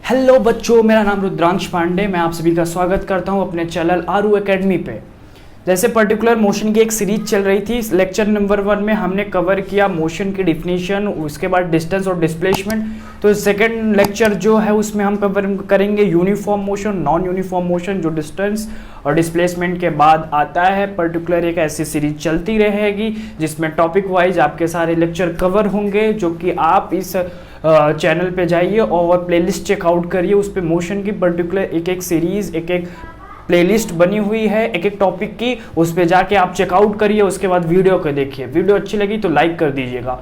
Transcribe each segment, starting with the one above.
Hello बच्चों, मेरा नाम रुद्रांश पांडे। मैं आप सभी का स्वागत करता हूं अपने चैनल आरू एकेडमी पे। जैसे पर्टिकुलर मोशन की एक सीरीज चल रही थी, लेक्चर नंबर 1 में हमने कवर किया मोशन की डिफिनीशन, उसके बाद डिस्टेंस और डिस्प्लेसमेंट। तो सेकंड लेक्चर जो है उसमें हम कवर करेंगे uniform motion, non uniform motion, जो डिस्टेंस और डिस्प्लेसमेंट के बाद आता है। पर्टिकुलर एक ऐसी सीरीज चलती रहेगी जिसमें टॉपिक वाइज आपके सारे लेक्चर कवर होंगे, जो कि आप इस चैनल पे जाइए और प्लेलिस्ट चेकआउट करिए। उस पर मोशन की पर्टिकुलर एक एक सीरीज, एक एक प्लेलिस्ट बनी हुई है एक एक टॉपिक की, उस पे जाके आप चेकआउट करिए। उसके बाद वीडियो को देखिए। वीडियो अच्छी लगी तो लाइक कर दीजिएगा।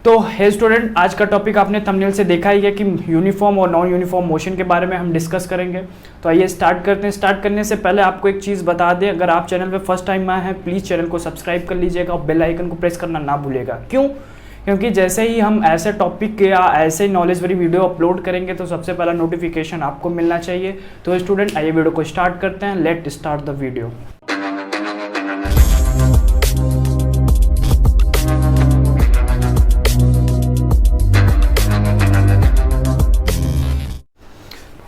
तो हे स्टूडेंट, आज का टॉपिक आपने थंबनेल से देखा ही है कि यूनिफॉर्म और नॉन यूनिफॉर्म मोशन के बारे में हम डिस्कस करेंगे। तो आइए स्टार्ट करते हैं। स्टार्ट करने से पहले आपको एक चीज़ बता दें, अगर आप चैनल पे फर्स्ट टाइम आए हैं प्लीज़ चैनल को सब्सक्राइब कर लीजिएगा और बेल आइकन को प्रेस करना ना भूलिएगा। क्यों? क्योंकि जैसे ही हम ऐसे टॉपिक या ऐसे नॉलेज वाली वीडियो अपलोड करेंगे तो सबसे पहला नोटिफिकेशन आपको मिलना चाहिए। तो स्टूडेंट आइए वीडियो को स्टार्ट करते हैं। Let start the video.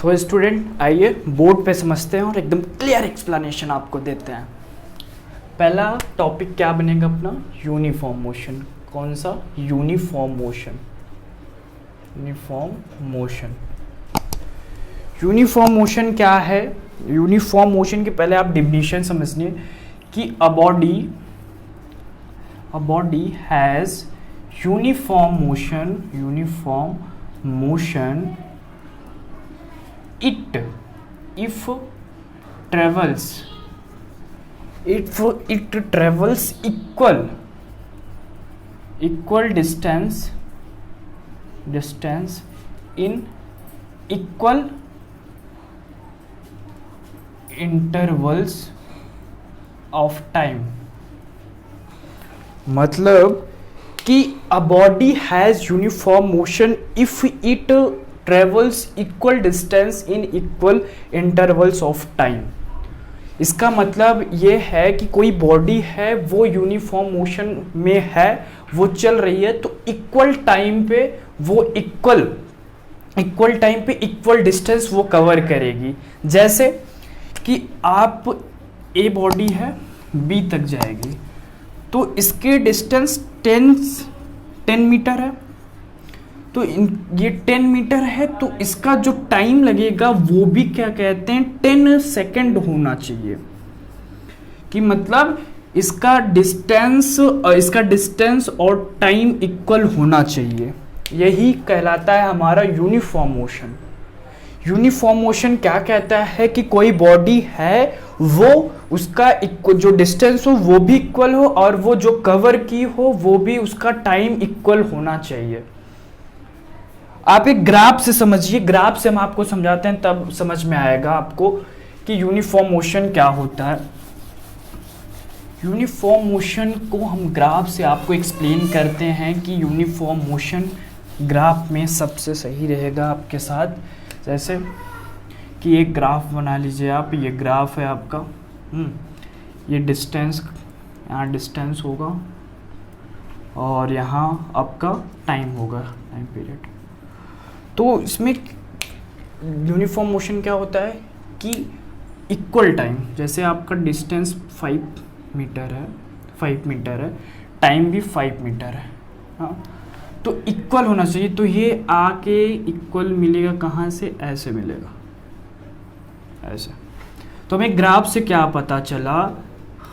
तो स्टूडेंट आइए बोर्ड पे समझते हैं और एकदम क्लियर एक्सप्लेनेशन आपको देते हैं। पहला टॉपिक क्या बनेगा अपना? Uniform motion. कौन सा? Uniform motion. Uniform motion. Uniform motion क्या है? यूनिफॉर्म मोशन की पहले आप डिफिनीशन समझिए कि a body has uniform motion it if it travels equal distance in equal intervals of time। मतलब कि a body has uniform motion if it travels equal distance in equal intervals of time। इसका मतलब ये है कि कोई body है वो यूनिफॉर्म मोशन में है, वो चल रही है, तो इक्वल टाइम पे वो इक्वल टाइम पे इक्वल डिस्टेंस वो कवर करेगी। जैसे कि आप ए बॉडी है बी तक जाएगी तो इसके डिस्टेंस 10 मीटर है, तो ये 10 मीटर है तो इसका जो टाइम लगेगा वो भी क्या कहते हैं 10 सेकेंड होना चाहिए। कि मतलब इसका डिस्टेंस और टाइम इक्वल होना चाहिए। यही कहलाता है हमारा यूनिफॉर्म मोशन। यूनिफॉर्म मोशन क्या कहता है कि कोई बॉडी है वो उसका जो डिस्टेंस हो वो भी इक्वल हो और वो जो कवर की हो वो भी उसका टाइम इक्वल होना चाहिए। आप एक ग्राफ से समझिए, ग्राफ से हम आपको समझाते हैं तब समझ में आएगा आपको कि यूनिफॉर्म मोशन क्या होता है। यूनिफॉर्म मोशन को हम ग्राफ से आपको एक्सप्लेन करते हैं कि यूनिफॉर्म मोशन ग्राफ में सबसे सही रहेगा आपके साथ। जैसे कि एक ग्राफ बना लीजिए आप, ये ग्राफ है आपका, ये डिस्टेंस, यहाँ डिस्टेंस होगा और यहाँ आपका टाइम होगा, टाइम पीरियड। तो इसमें यूनिफॉर्म मोशन क्या होता है कि इक्वल टाइम, जैसे आपका डिस्टेंस 5 मीटर है, टाइम भी 5 मीटर है, हाँ, तो इक्वल होना चाहिए। तो ये आके इक्वल मिलेगा कहाँ से? ऐसे मिलेगा, ऐसे। तो हमें ग्राफ से क्या पता चला?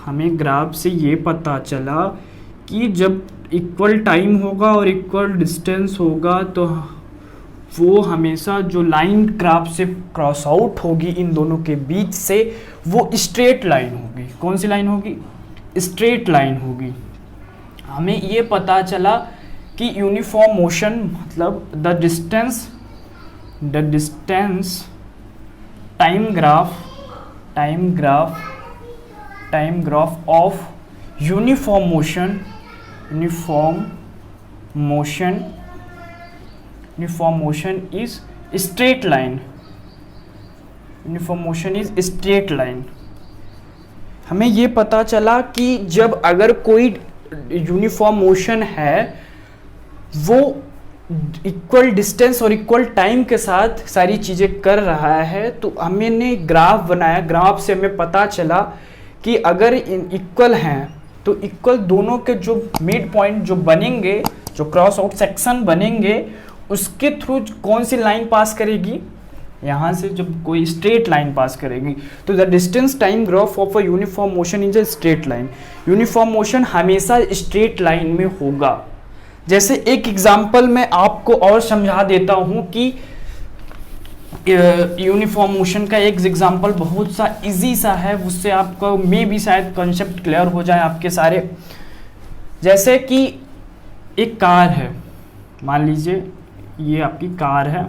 हमें ग्राफ से ये पता चला कि जब इक्वल टाइम होगा और इक्वल डिस्टेंस होगा तो वो हमेशा जो लाइन ग्राफ से क्रॉस आउट होगी इन दोनों के बीच से वो स्ट्रेट लाइन होगी। कौन सी लाइन होगी? स्ट्रेट लाइन होगी। हमें ये पता चला कि यूनिफॉर्म मोशन मतलब the distance time graph of uniform motion is straight line। Uniform motion is straight line. हमें ये पता चला कि जब अगर कोई यूनिफॉर्म मोशन है वो इक्वल डिस्टेंस और इक्वल टाइम के साथ सारी चीज़ें कर रहा है, तो हमने ग्राफ बनाया। ग्राफ से हमें पता चला कि अगर इक्वल हैं तो इक्वल दोनों के जो मिड पॉइंट जो बनेंगे, जो क्रॉस आउट सेक्शन बनेंगे, उसके थ्रू कौन सी लाइन पास करेगी, यहाँ से जब कोई स्ट्रेट लाइन पास करेगी, तो the distance time graph of a uniform motion is a straight line. Uniform motion हमेशा स्ट्रेट लाइन में होगा। जैसे एक एग्जांपल मैं आपको और समझा देता हूँ कि यूनिफॉर्म मोशन का एक एग्जांपल बहुत सा इजी सा है, उससे आपको मे भी शायद कॉन्सेप्ट क्लियर हो जाए आपके सारे। जैसे कि एक कार है, मान लीजिए ये आपकी कार है,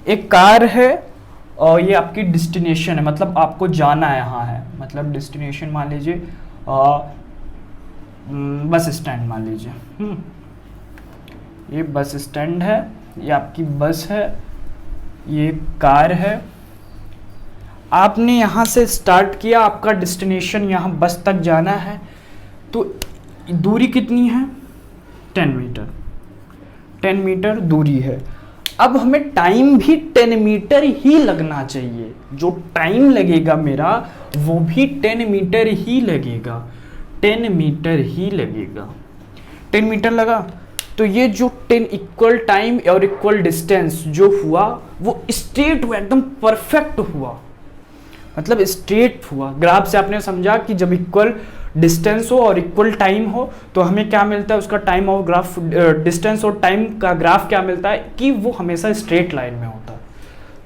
एक कार है और ये आपकी डेस्टिनेशन है, मतलब आपको जाना है यहाँ है, मतलब डेस्टिनेशन मान लीजिए बस स्टैंड मान लीजिए। ये बस स्टैंड है, ये आपकी बस है, ये कार है। आपने यहाँ से स्टार्ट किया, आपका डेस्टिनेशन यहाँ बस तक जाना है, तो दूरी कितनी है, 10 मीटर। 10 मीटर दूरी है। अब हमें टाइम भी 10 मीटर ही लगना चाहिए, जो टाइम लगेगा मेरा वो भी 10 मीटर ही लगेगा, 10 मीटर ही लगेगा। 10 मीटर लगा, तो ये जो 10 इक्वल टाइम और इक्वल डिस्टेंस जो हुआ वो स्ट्रेट हुआ, एकदम परफेक्ट हुआ, मतलब स्ट्रेट हुआ। ग्राफ से आपने समझा कि जब इक्वल डिस्टेंस हो और इक्वल टाइम हो तो हमें क्या मिलता है, उसका टाइम और ग्राफ, डिस्टेंस और टाइम का ग्राफ क्या मिलता है कि वो हमेशा स्ट्रेट लाइन में होता है।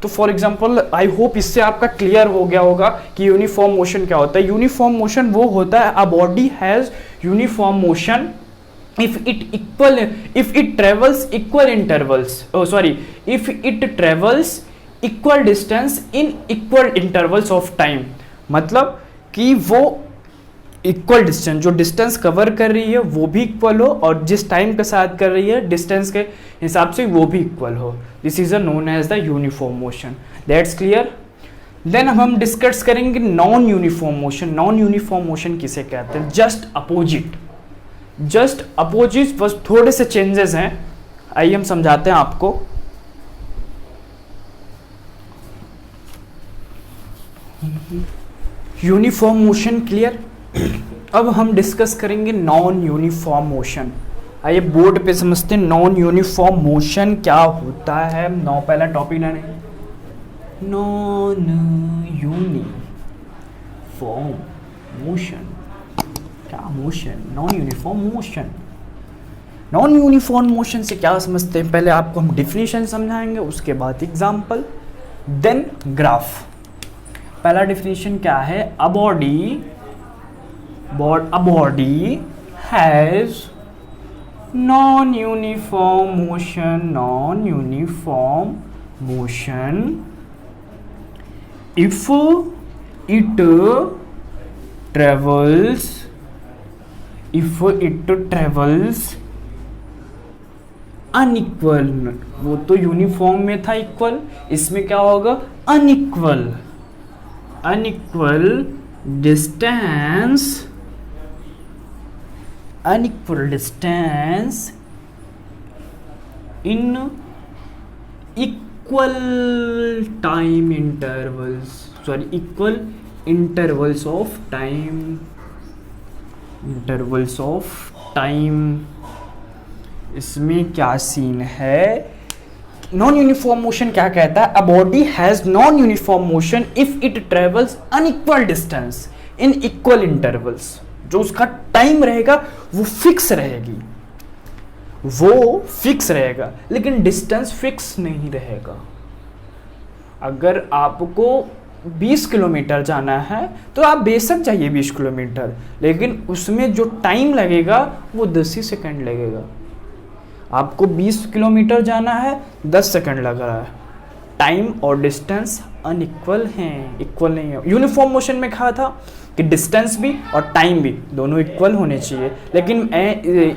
तो फॉर एग्जांपल आई होप इससे आपका क्लियर हो गया होगा कि यूनिफॉर्म मोशन क्या होता है। यूनिफॉर्म मोशन वो होता है, a body has uniform motion if it travels equal intervals, if it travels equal distance in equal intervals of time, मतलब कि वो इक्वल डिस्टेंस, जो डिस्टेंस कवर कर रही है वो भी इक्वल हो और जिस टाइम के साथ कर रही है डिस्टेंस के हिसाब से वो भी इक्वल हो। This is known as the uniform motion. That's clear. Then हम डिस्कस करेंगे non uniform motion. Non uniform motion किसे कहते हैं, जस्ट अपोजिट। जस्ट अपोजिट, बस थोड़े से चेंजेस हैं, आइए हम समझाते हैं आपको। Uniform motion clear. अब हम डिस्कस करेंगे नॉन यूनिफॉर्म मोशन। आइए बोर्ड पे समझते हैं नॉन यूनिफॉर्म मोशन क्या होता है। पहला टॉपिक लेने, नॉन यूनिफॉर्म मोशन। क्या motion, non uniform motion. Non uniform motion से क्या समझते हैं, पहले आपको हम डिफिनीशन समझाएंगे, उसके बाद एग्जांपल, देन ग्राफ। पहला डिफिनीशन क्या है, a body has non uniform motion if it travels unequal. वो तो यूनिफॉर्म में था इक्वल, इसमें क्या होगा, unequal distance in equal time equal intervals of time. इसमें क्या सीन है, नॉन यूनिफॉर्म मोशन क्या कहता है, a body has non uniform motion if it travels unequal distance in equal intervals. जो उसका टाइम रहेगा वो फिक्स रहेगा, लेकिन डिस्टेंस फिक्स नहीं रहेगा। अगर आपको 20 किलोमीटर जाना है तो आप बेशक जाइए 20 किलोमीटर, लेकिन उसमें जो टाइम लगेगा वो 10 ही सेकंड लगेगा। आपको 20 किलोमीटर जाना है, 10 सेकंड लग रहा है। टाइम और डिस्टेंस अनइक्वल हैं, इक्वल नहीं है। यूनिफॉर्म मोशन में कहा था कि डिस्टेंस भी और टाइम भी दोनों इक्वल होने चाहिए, लेकिन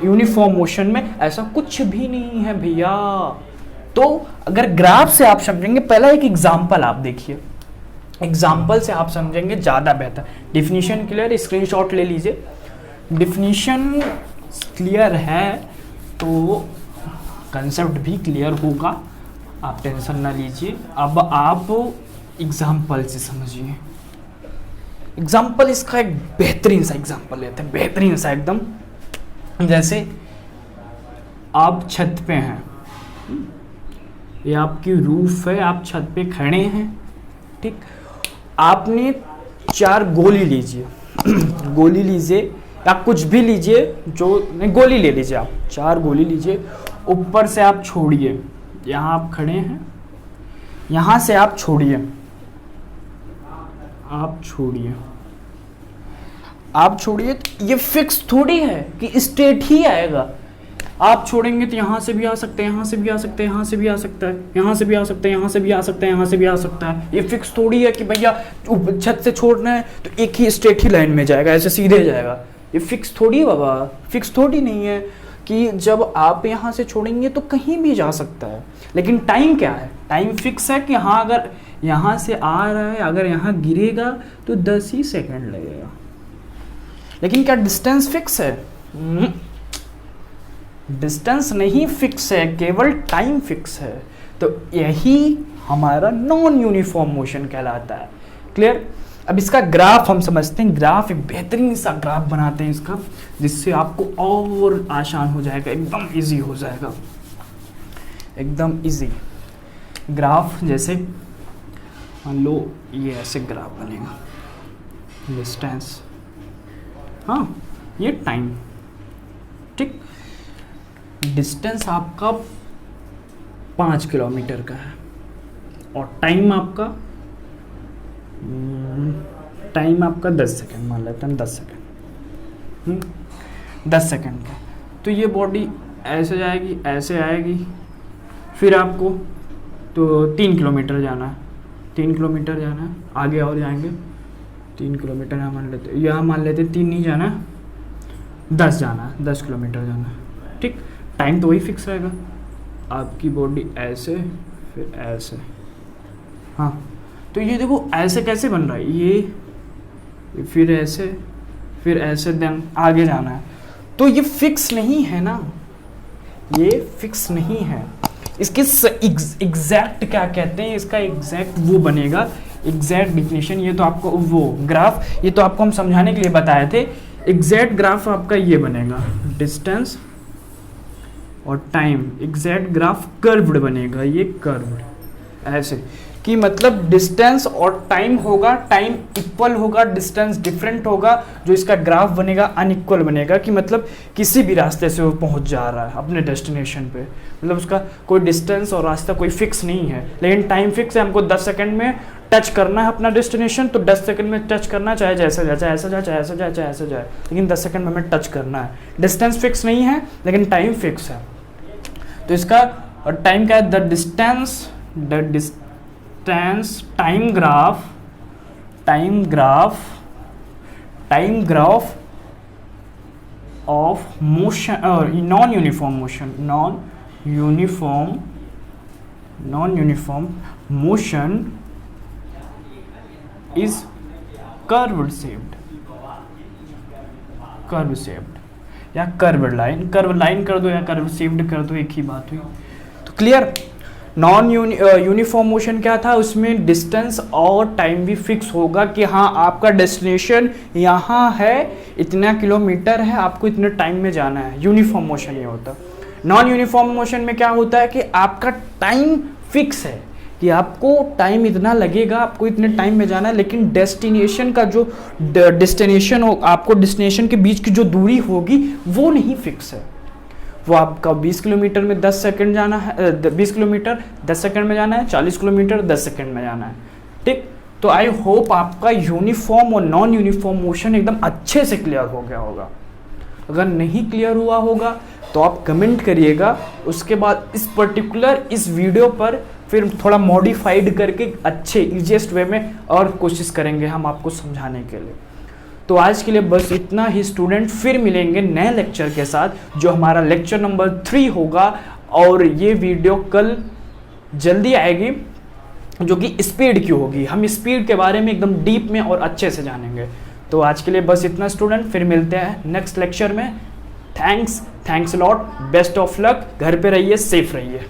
यूनिफॉर्म मोशन में ऐसा कुछ भी नहीं है भैया। तो अगर ग्राफ से आप समझेंगे, पहला एक एग्जाम्पल आप देखिए, एग्जाम्पल से आप समझेंगे ज़्यादा बेहतर। डिफिनीशन क्लियर, स्क्रीनशॉट ले लीजिए। डिफिनीशन क्लियर है तो कंसेप्ट भी क्लियर होगा, आप टेंशन ना लीजिए। अब आप एग्जाम्पल से समझिए। एग्जाम्पल इसका एक बेहतरीन सा एग्जाम्पल लेते हैं, बेहतरीन सा एकदम। जैसे आप छत पे हैं, ये आपकी रूफ है, आप छत पे खड़े हैं, ठीक। आपने 4 गोली लीजिए गोली लीजिए या कुछ भी लीजिए, जो नहीं, गोली ले लीजिए, आप 4 गोली लीजिए, ऊपर से आप छोड़िए। यहाँ आप खड़े हैं, यहाँ से आप छोड़िए, आप छोड़िए। तो ये फिक्स थोड़ी है कि स्ट्रेट ही आएगा। आप छोड़ेंगे तो यहाँ से भी आ सकते हैं, यहाँ से भी आ सकते हैं, यहाँ से भी आ सकता है, यहाँ से भी आ सकते हैं, यहाँ से भी आ सकते हैं, यहाँ से भी आ सकता है। ये फिक्स थोड़ी है कि भैया छत से छोड़ना है तो एक ही स्ट्रेट ही लाइन में जाएगा, ऐसे सीधे जाएगा। ये फिक्स थोड़ी है बाबा, फिक्स थोड़ी नहीं है कि जब आप यहाँ से छोड़ेंगे तो कहीं भी जा सकता है। लेकिन टाइम क्या है? टाइम फिक्स है कि हाँ, अगर यहाँ से आ रहा है, अगर यहाँ गिरेगा तो 10 ही सेकेंड लगेगा। लेकिन क्या डिस्टेंस फिक्स है? डिस्टेंस नहीं फिक्स है, केवल टाइम फिक्स है। तो यही हमारा नॉन यूनिफॉर्म मोशन कहलाता है। क्लियर? अब इसका ग्राफ हम समझते हैं। ग्राफ एक बेहतरीन सा ग्राफ बनाते हैं इसका, जिससे आपको और आसान हो जाएगा, एकदम इजी हो जाएगा, एकदम इजी। ग्राफ जैसे मान लो ये ऐसे ग्राफ बनेगा, डिस्टेंस, हाँ, ये टाइम, ठीक। डिस्टेंस आपका 5 किलोमीटर का है और टाइम आपका 10 सेकेंड मान लेते हैं, 10 सेकेंड, 10 सेकेंड का। तो ये बॉडी ऐसे जाएगी, ऐसे आएगी, फिर आपको तो 3 किलोमीटर जाना है, 3 किलोमीटर जाना है, आगे और जाएंगे 3 किलोमीटर यहाँ मान लेते, यहाँ मान लेते 3 नहीं जाना, 10 जाना है, 10 किलोमीटर जाना है, ठीक। टाइम तो वही फिक्स रहेगा। आपकी बॉडी ऐसे, फिर ऐसे, हाँ। तो ये देखो ऐसे कैसे बन रहा है, ये फिर ऐसे देन आगे जाना है। तो ये फिक्स नहीं है ना, ये फिक्स नहीं है। इसके एग्जैक्ट क्या कहते हैं, इसका एग्जैक्ट वो बनेगा, एग्जैक्ट डिफिनेशन। ये तो आपको वो ग्राफ, ये तो आपको हम समझाने के लिए बताए थे। एग्जैक्ट ग्राफ आपका ये बनेगा, डिस्टेंस और टाइम, एग्जैक्ट ग्राफ कर्व्ड बनेगा, ये कर्व्ड ऐसे, कि मतलब डिस्टेंस और टाइम होगा, टाइम इक्वल होगा, डिस्टेंस डिफरेंट होगा, जो इसका ग्राफ बनेगा अनइक्वल बनेगा, कि मतलब किसी भी रास्ते से वो पहुंच जा रहा है अपने डेस्टिनेशन पे, मतलब उसका कोई डिस्टेंस और रास्ता कोई फिक्स नहीं है। लेकिन टाइम फिक्स है, हमको 10 सेकंड में टच करना है अपना डेस्टिनेशन, तो 10 सेकंड में टच करना, चाहे जैसे जाए, चाहे ऐसा जाए, चाहे ऐसा जाए, चाहे ऐसा जाए, लेकिन 10 सेकंड में हमें टच करना है। डिस्टेंस फिक्स नहीं है लेकिन टाइम फिक्स है। तो इसका टाइम क्या है, the distance time graph of motion और non uniform motion is curve shaped या कर्व लाइन कर दो या कर्व शेप्ड कर दो, एक ही बात हुई। तो क्लियर? नॉन यूनिफॉर्म मोशन क्या था, उसमें डिस्टेंस और टाइम भी फिक्स होगा कि हाँ आपका डेस्टिनेशन यहाँ है, इतना किलोमीटर है, आपको इतने टाइम में जाना है। यूनिफॉर्म मोशन ये होता है। नॉन यूनिफॉर्म मोशन में क्या होता है कि आपका टाइम फिक्स है कि आपको टाइम इतना लगेगा, आपको इतने टाइम में जाना है, लेकिन डेस्टिनेशन का जो डेस्टिनेशन हो, आपको डेस्टिनेशन के बीच की जो दूरी होगी वो नहीं फिक्स है। वो आपका 20 किलोमीटर में 10 सेकंड जाना है, 20 किलोमीटर 10 सेकंड में जाना है, 40 किलोमीटर 10 सेकंड में जाना है, ठीक। तो आई होप आपका यूनिफॉर्म और नॉन यूनिफॉर्म मोशन एकदम अच्छे से क्लियर हो गया होगा। अगर नहीं क्लियर हुआ होगा तो आप कमेंट करिएगा। उसके बाद इस पर्टिकुलर इस वीडियो पर फिर थोड़ा मॉडिफाइड करके अच्छे ईजीएस्ट वे में और कोशिश करेंगे हम आपको समझाने के लिए। तो आज के लिए बस इतना ही स्टूडेंट, फिर मिलेंगे नए लेक्चर के साथ, जो हमारा लेक्चर नंबर 3 होगा। और ये वीडियो कल जल्दी आएगी, जो कि स्पीड की होगी। हम स्पीड के बारे में एकदम डीप में और अच्छे से जानेंगे। तो आज के लिए बस इतना स्टूडेंट, फिर मिलते हैं नेक्स्ट लेक्चर में। Thanks lot, best of luck, घर पे रहिए, सेफ रहिए।